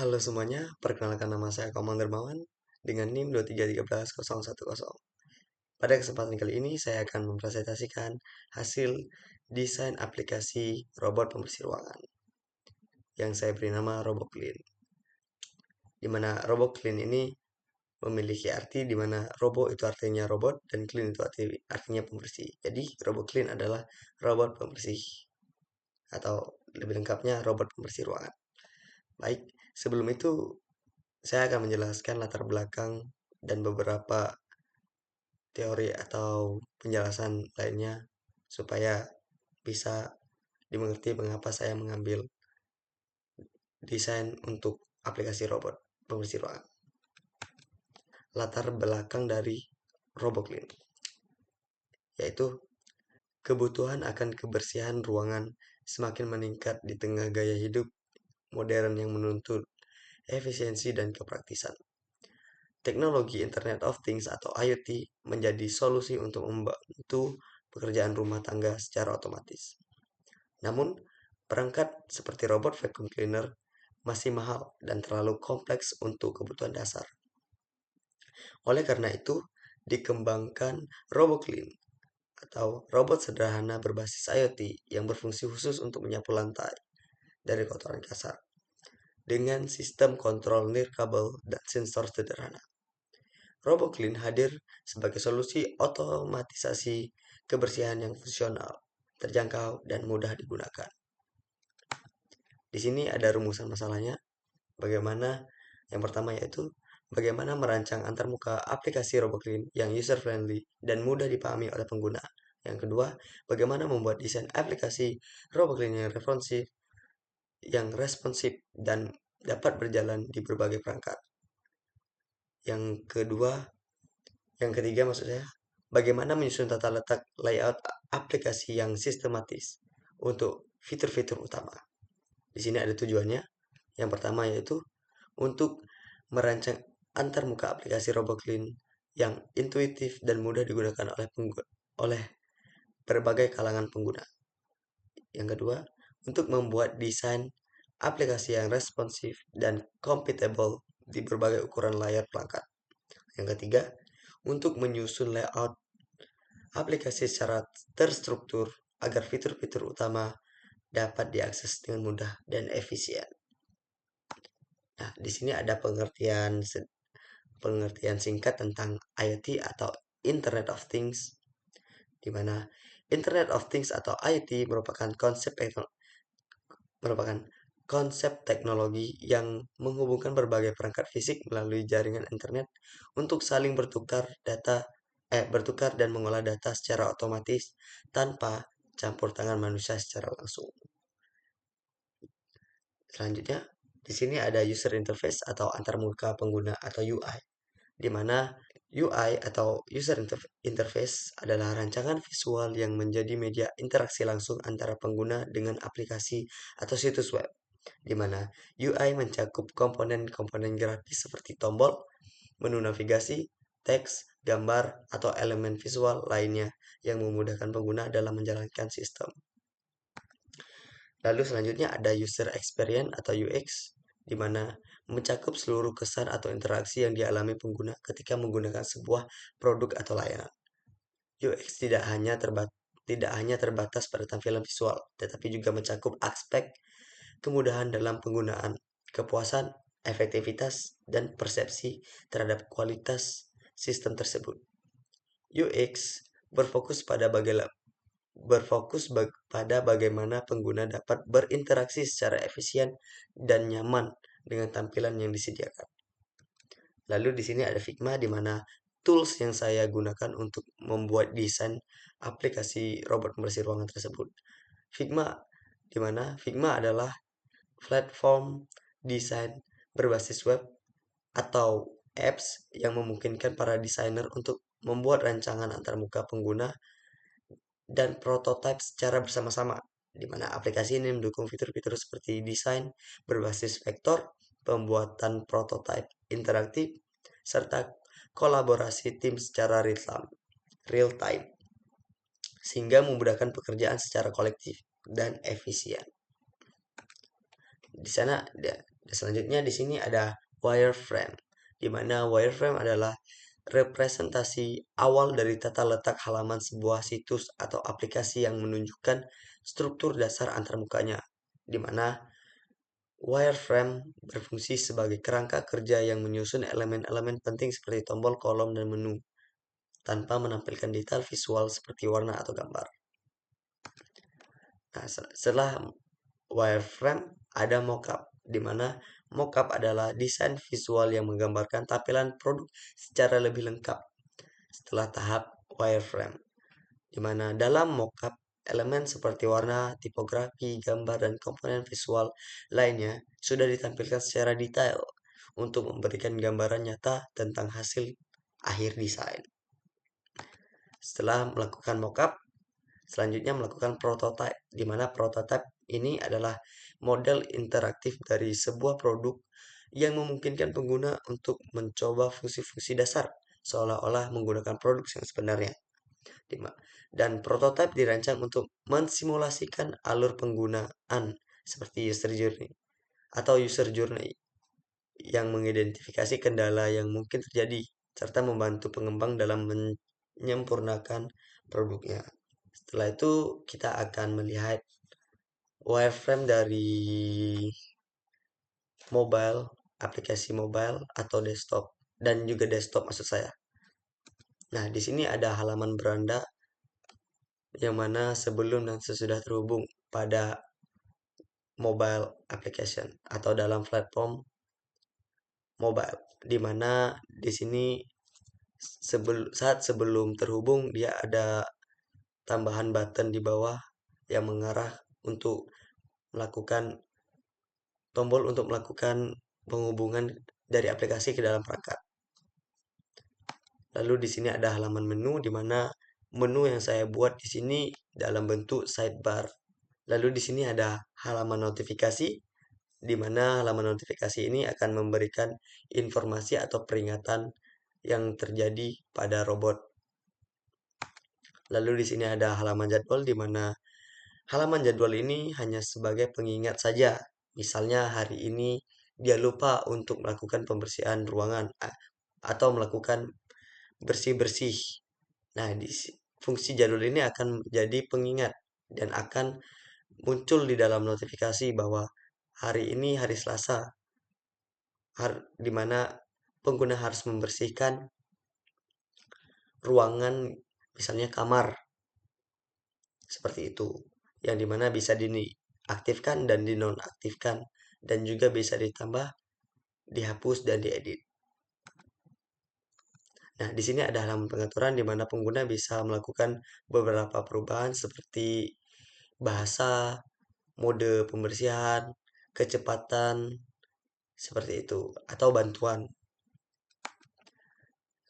Halo semuanya, perkenalkan nama saya Komang Dermawan dengan NIM 2331110. Pada kesempatan kali ini saya akan mempresentasikan hasil desain aplikasi robot pembersih ruangan yang saya beri nama RoboClean. Di mana RoboClean ini memiliki arti di mana robo itu artinya robot dan clean itu artinya pembersih. Jadi RoboClean adalah robot pembersih atau lebih lengkapnya robot pembersih ruangan. Baik, sebelum itu saya akan menjelaskan latar belakang dan beberapa teori atau penjelasan lainnya supaya bisa dimengerti mengapa saya mengambil desain untuk aplikasi robot pembersih ruangan. Latar belakang dari RoboClean yaitu kebutuhan akan kebersihan ruangan semakin meningkat di tengah gaya hidup modern yang menuntut efisiensi dan kepraktisan. Teknologi Internet of Things atau IoT menjadi solusi untuk membantu pekerjaan rumah tangga secara otomatis. Namun, perangkat seperti robot vacuum cleaner masih mahal dan terlalu kompleks untuk kebutuhan dasar. Oleh karena itu, dikembangkan RoboClean atau robot sederhana berbasis IoT yang berfungsi khusus untuk menyapu lantai dari kotoran kasar dengan sistem kontrol nirkabel dan sensor sederhana. RoboClean hadir sebagai solusi otomatisasi kebersihan yang fungsional, terjangkau, dan mudah digunakan. Di sini ada rumusan masalahnya. Bagaimana yang pertama yaitu bagaimana merancang antarmuka aplikasi RoboClean yang user-friendly dan mudah dipahami oleh pengguna. Yang kedua, bagaimana membuat desain aplikasi RoboClean yang responsif dan dapat berjalan di berbagai perangkat. Yang kedua, yang ketiga maksud saya, bagaimana menyusun tata letak layout aplikasi yang sistematis untuk fitur-fitur utama. Di sini ada tujuannya. Yang pertama yaitu untuk merancang antarmuka aplikasi RoboClean yang intuitif dan mudah digunakan oleh berbagai kalangan pengguna. Yang kedua, untuk membuat desain aplikasi yang responsif dan compatible di berbagai ukuran layar perangkat. Yang ketiga, untuk menyusun layout aplikasi secara terstruktur agar fitur-fitur utama dapat diakses dengan mudah dan efisien. Nah, di sini ada pengertian singkat tentang IoT atau Internet of Things, di mana Internet of Things atau IoT merupakan konsep teknologi yang menghubungkan berbagai perangkat fisik melalui jaringan internet untuk saling bertukar dan mengolah data secara otomatis tanpa campur tangan manusia secara langsung. Selanjutnya, di sini ada user interface atau antarmuka pengguna atau UI, di mana UI atau user interface adalah rancangan visual yang menjadi media interaksi langsung antara pengguna dengan aplikasi atau situs web, di mana UI mencakup komponen-komponen grafis seperti tombol, menu navigasi, teks, gambar, atau elemen visual lainnya yang memudahkan pengguna dalam menjalankan sistem. Lalu selanjutnya ada user experience atau UX, di mana mencakup seluruh kesan atau interaksi yang dialami pengguna ketika menggunakan sebuah produk atau layanan. UX tidak hanya terbatas pada tampilan visual, tetapi juga mencakup aspek kemudahan dalam penggunaan, kepuasan, efektivitas, dan persepsi terhadap kualitas sistem tersebut. UX pada bagaimana pengguna dapat berinteraksi secara efisien dan nyaman dengan tampilan yang disediakan. Lalu di sini ada Figma, di mana tools yang saya gunakan untuk membuat desain aplikasi robot pembersih ruangan tersebut. Figma adalah platform desain berbasis web atau apps yang memungkinkan para desainer untuk membuat rancangan antarmuka pengguna dan prototipe secara bersama-sama, di mana aplikasi ini mendukung fitur-fitur seperti desain berbasis vektor, pembuatan prototipe interaktif, serta kolaborasi tim secara real time, sehingga memudahkan pekerjaan secara kolektif dan efisien. Selanjutnya di sini ada wireframe, di mana wireframe adalah representasi awal dari tata letak halaman sebuah situs atau aplikasi yang menunjukkan struktur dasar antarmukanya, di mana wireframe berfungsi sebagai kerangka kerja yang menyusun elemen-elemen penting seperti tombol, kolom, dan menu, tanpa menampilkan detail visual seperti warna atau gambar. Nah, setelah wireframe ada mockup, di mana mockup adalah desain visual yang menggambarkan tampilan produk secara lebih lengkap setelah tahap wireframe, di mana dalam mockup elemen seperti warna, tipografi, gambar, dan komponen visual lainnya sudah ditampilkan secara detail untuk memberikan gambaran nyata tentang hasil akhir desain. Setelah melakukan mockup, selanjutnya melakukan prototype, di mana prototype ini adalah model interaktif dari sebuah produk yang memungkinkan pengguna untuk mencoba fungsi-fungsi dasar seolah-olah menggunakan produk yang sebenarnya. Dan prototype dirancang untuk mensimulasikan alur penggunaan seperti user journey yang mengidentifikasi kendala yang mungkin terjadi serta membantu pengembang dalam menyempurnakan produknya. Setelah itu kita akan melihat wireframe dari mobile, aplikasi mobile atau desktop, dan juga desktop maksud saya. Nah, di sini ada halaman beranda yang mana sebelum dan sesudah terhubung pada mobile application atau dalam platform mobile, di mana di sini saat sebelum terhubung dia ada tambahan button di bawah yang mengarah untuk melakukan tombol untuk melakukan penghubungan dari aplikasi ke dalam perangkat. Lalu di sini ada halaman menu, di mana menu yang saya buat di sini dalam bentuk sidebar. Lalu di sini ada halaman notifikasi, di mana halaman notifikasi ini akan memberikan informasi atau peringatan yang terjadi pada robot. Lalu di sini ada halaman jadwal, di mana halaman jadwal ini hanya sebagai pengingat saja. Misalnya hari ini dia lupa untuk melakukan pembersihan ruangan atau melakukan bersih-bersih. Nah, fungsi jadwal ini akan menjadi pengingat dan akan muncul di dalam notifikasi bahwa hari ini hari Selasa, di mana pengguna harus membersihkan ruangan, misalnya kamar, seperti itu. Yang dimana bisa diaktifkan dan dinonaktifkan, dan juga bisa ditambah, dihapus, dan diedit. Nah, di sini ada halaman pengaturan di mana pengguna bisa melakukan beberapa perubahan seperti bahasa, mode pembersihan, kecepatan, seperti itu, atau bantuan.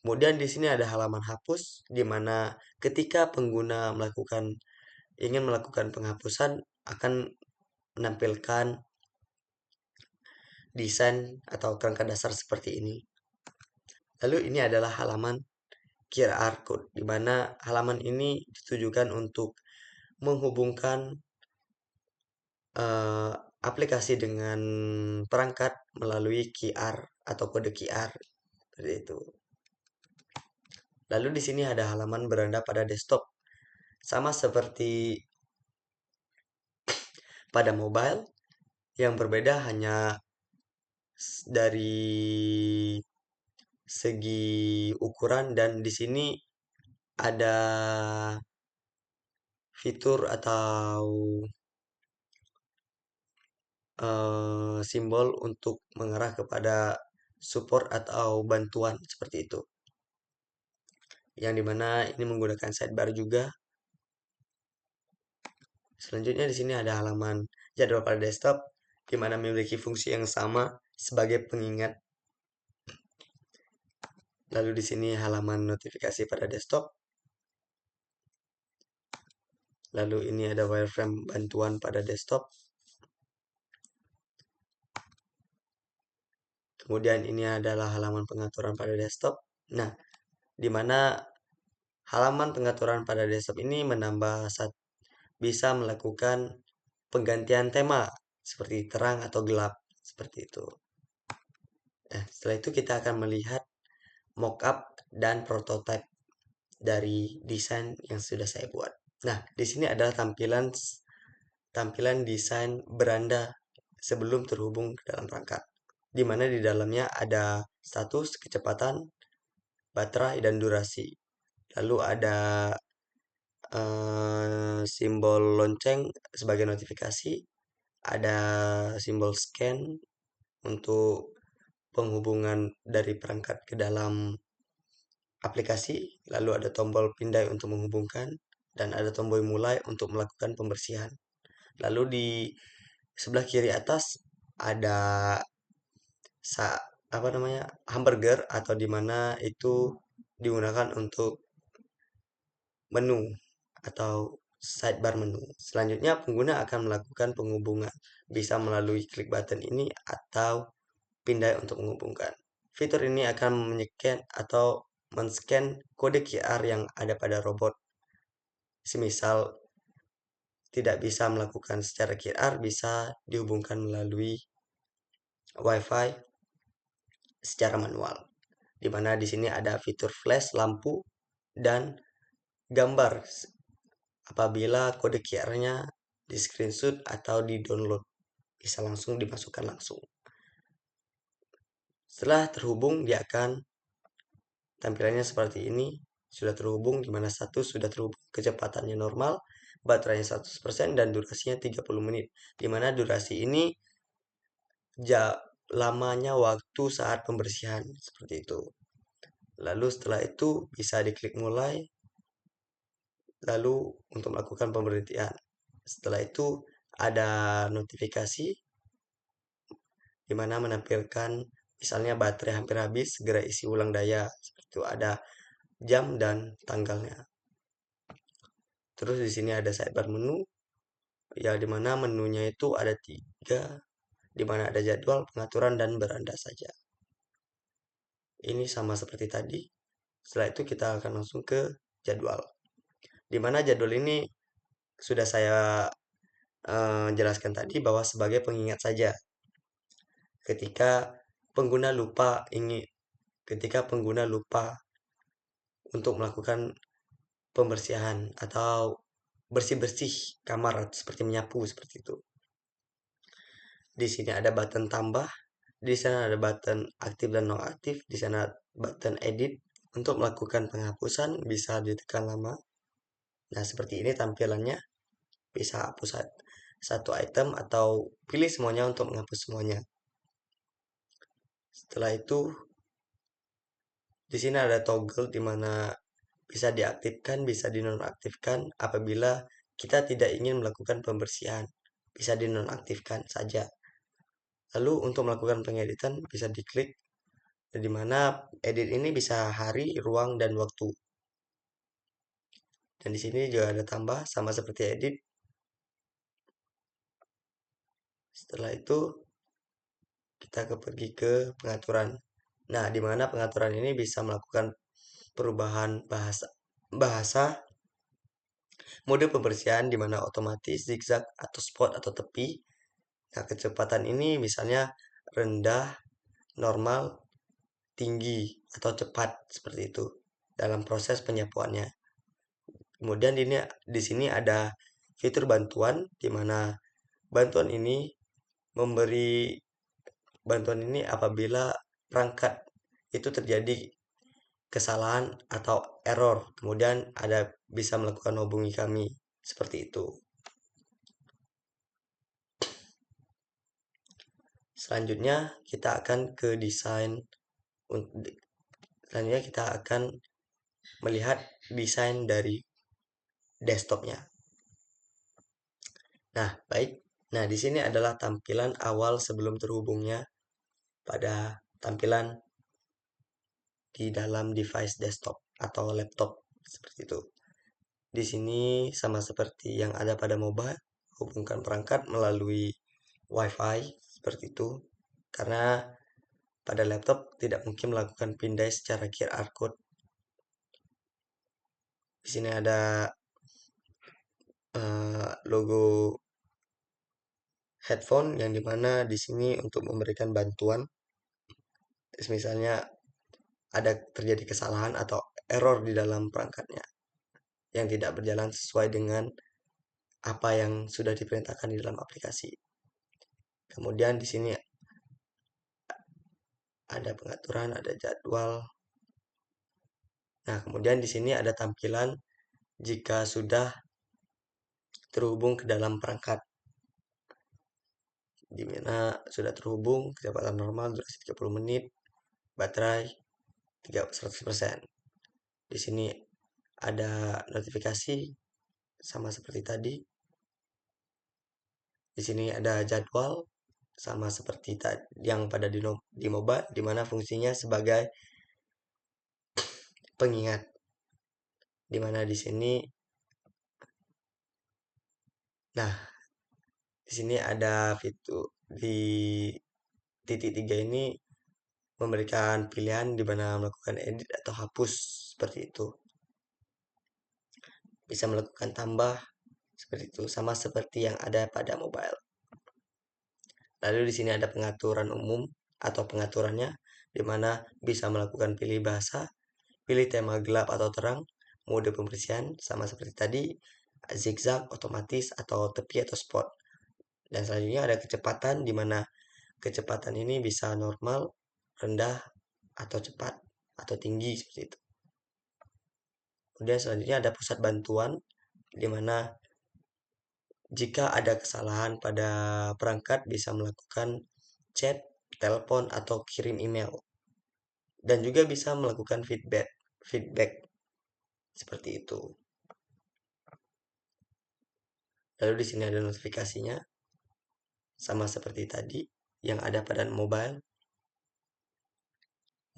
Kemudian di sini ada halaman hapus, di mana ketika pengguna ingin melakukan penghapusan akan menampilkan desain atau kerangka dasar seperti ini. Lalu ini adalah halaman QR code, di mana halaman ini ditujukan untuk menghubungkan eh, aplikasi dengan perangkat melalui QR atau kode QR seperti itu. Lalu di sini ada halaman beranda pada desktop, sama seperti pada mobile, yang berbeda hanya dari segi ukuran, dan di sini ada fitur atau simbol untuk mengarah kepada support atau bantuan seperti itu. Yang dimana ini menggunakan sidebar juga. Selanjutnya di sini ada halaman jadwal pada desktop, di mana memiliki fungsi yang sama sebagai pengingat. Lalu di sini halaman notifikasi pada desktop. Lalu ini ada wireframe bantuan pada desktop. Kemudian ini adalah halaman pengaturan pada desktop. Nah, di mana halaman pengaturan pada desktop ini bisa melakukan penggantian tema seperti terang atau gelap seperti itu. Nah, setelah itu kita akan melihat mockup dan prototype dari desain yang sudah saya buat. Nah, di sini adalah tampilan desain beranda sebelum terhubung ke dalam perangkat, di mana di dalamnya ada status, kecepatan, baterai, dan durasi. Lalu ada simbol lonceng sebagai notifikasi, ada simbol scan untuk penghubungan dari perangkat ke dalam aplikasi, lalu ada tombol pindai untuk menghubungkan, dan ada tombol mulai untuk melakukan pembersihan. Lalu di sebelah kiri atas ada apa namanya, hamburger, atau di mana itu digunakan untuk menu atau sidebar menu. Selanjutnya pengguna akan melakukan penghubungan bisa melalui klik button ini atau pindai untuk menghubungkan. Fitur ini akan menycan atau men-scan kode QR yang ada pada robot. Semisal tidak bisa melakukan secara QR, bisa dihubungkan melalui WiFi secara manual. Di mana di sini ada fitur flash lampu dan gambar apabila kode QR-nya di screenshot atau di download, bisa langsung dimasukkan langsung. Setelah terhubung, dia akan tampilannya seperti ini. Sudah terhubung, di mana satu sudah terhubung, kecepatannya normal, baterainya 100%, dan durasinya 30 menit. Di mana durasi ini lamanya waktu saat pembersihan, seperti itu. Lalu setelah itu bisa diklik mulai, lalu untuk melakukan pemberhentian. Setelah itu ada notifikasi di mana menampilkan misalnya baterai hampir habis, segera isi ulang daya. Seperti itu, ada jam dan tanggalnya. Terus di sini ada sidebar menu, ya di mana menunya itu ada 3, di mana ada jadwal, pengaturan, dan beranda saja. Ini sama seperti tadi. Setelah itu kita akan langsung ke jadwal. Di mana jadwal ini sudah saya jelaskan tadi bahwa sebagai pengingat saja. Ketika pengguna lupa untuk melakukan pembersihan atau bersih-bersih kamar seperti menyapu seperti itu. Di sini ada button tambah, di sana ada button aktif dan nonaktif, di sana button edit. Untuk melakukan penghapusan bisa ditekan lama. Nah, seperti ini tampilannya. Bisa hapus satu item atau pilih semuanya untuk menghapus semuanya. Setelah itu di sini ada toggle di mana bisa diaktifkan, bisa dinonaktifkan apabila kita tidak ingin melakukan pembersihan. Bisa dinonaktifkan saja. Lalu untuk melakukan pengeditan bisa diklik, di mana edit ini bisa hari, ruang, dan waktu. Dan di sini juga ada tambah sama seperti edit. Setelah itu kita pergi ke pengaturan. Nah, di mana pengaturan ini bisa melakukan perubahan bahasa, mode pembersihan di mana otomatis, zigzag, atau spot atau tepi. Nah, kecepatan ini misalnya rendah, normal, tinggi, atau cepat seperti itu dalam proses penyapuannya. Kemudian di sini ada fitur bantuan di mana bantuan ini memberi bantuan ini apabila perangkat itu terjadi kesalahan atau error, kemudian ada bisa melakukan hubungi kami seperti itu. Selanjutnya kita akan ke desain. Selanjutnya kita akan melihat desain dari desktopnya. Nah, baik. Nah, di sini adalah tampilan awal sebelum terhubungnya pada tampilan di dalam device desktop atau laptop seperti itu. Di sini sama seperti yang ada pada mobile, hubungkan perangkat melalui WiFi seperti itu. Karena pada laptop tidak mungkin melakukan pindai secara QR code. Di sini ada logo headphone yang dimana di sini untuk memberikan bantuan, misalnya ada terjadi kesalahan atau error di dalam perangkatnya yang tidak berjalan sesuai dengan apa yang sudah diperintahkan di dalam aplikasi. Kemudian di sini ada pengaturan, ada jadwal. Nah, kemudian di sini ada tampilan jika sudah terhubung ke dalam perangkat, di mana sudah terhubung, kecepatan normal, durasi 30 menit, baterai 100%. Di sini ada notifikasi sama seperti tadi. Di sini ada jadwal sama seperti yang pada di mobile, di mana fungsinya sebagai pengingat, di mana di sini, nah di sini ada fitur di titik 3 ini memberikan pilihan di mana melakukan edit atau hapus seperti itu. Bisa melakukan tambah seperti itu, sama seperti yang ada pada mobile. Lalu di sini ada pengaturan umum atau pengaturannya, di mana bisa melakukan pilih bahasa, pilih tema gelap atau terang, mode pembersihan sama seperti tadi, zigzag, otomatis atau tepi atau spot. Dan selanjutnya ada kecepatan, di mana kecepatan ini bisa normal, rendah, atau cepat, atau tinggi seperti itu. Kemudian selanjutnya ada pusat bantuan, di mana jika ada kesalahan pada perangkat bisa melakukan chat, telepon, atau kirim email. Dan juga bisa melakukan feedback seperti itu. Lalu di sini ada notifikasinya, sama seperti tadi yang ada pada mobile.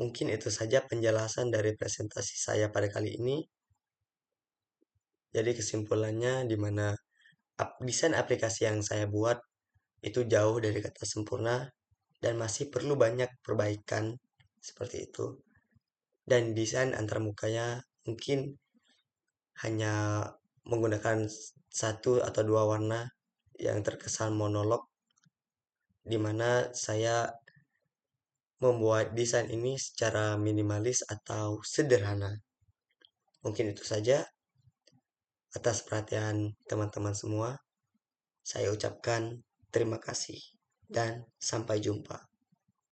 Mungkin itu saja penjelasan dari presentasi saya pada kali ini. Jadi kesimpulannya, di mana desain aplikasi yang saya buat itu jauh dari kata sempurna dan masih perlu banyak perbaikan seperti itu. Dan desain antarmukanya mungkin hanya menggunakan satu atau dua warna yang terkesan monolog, di mana saya membuat desain ini secara minimalis atau sederhana. Mungkin itu saja. Atas perhatian teman-teman semua, saya ucapkan terima kasih dan sampai jumpa.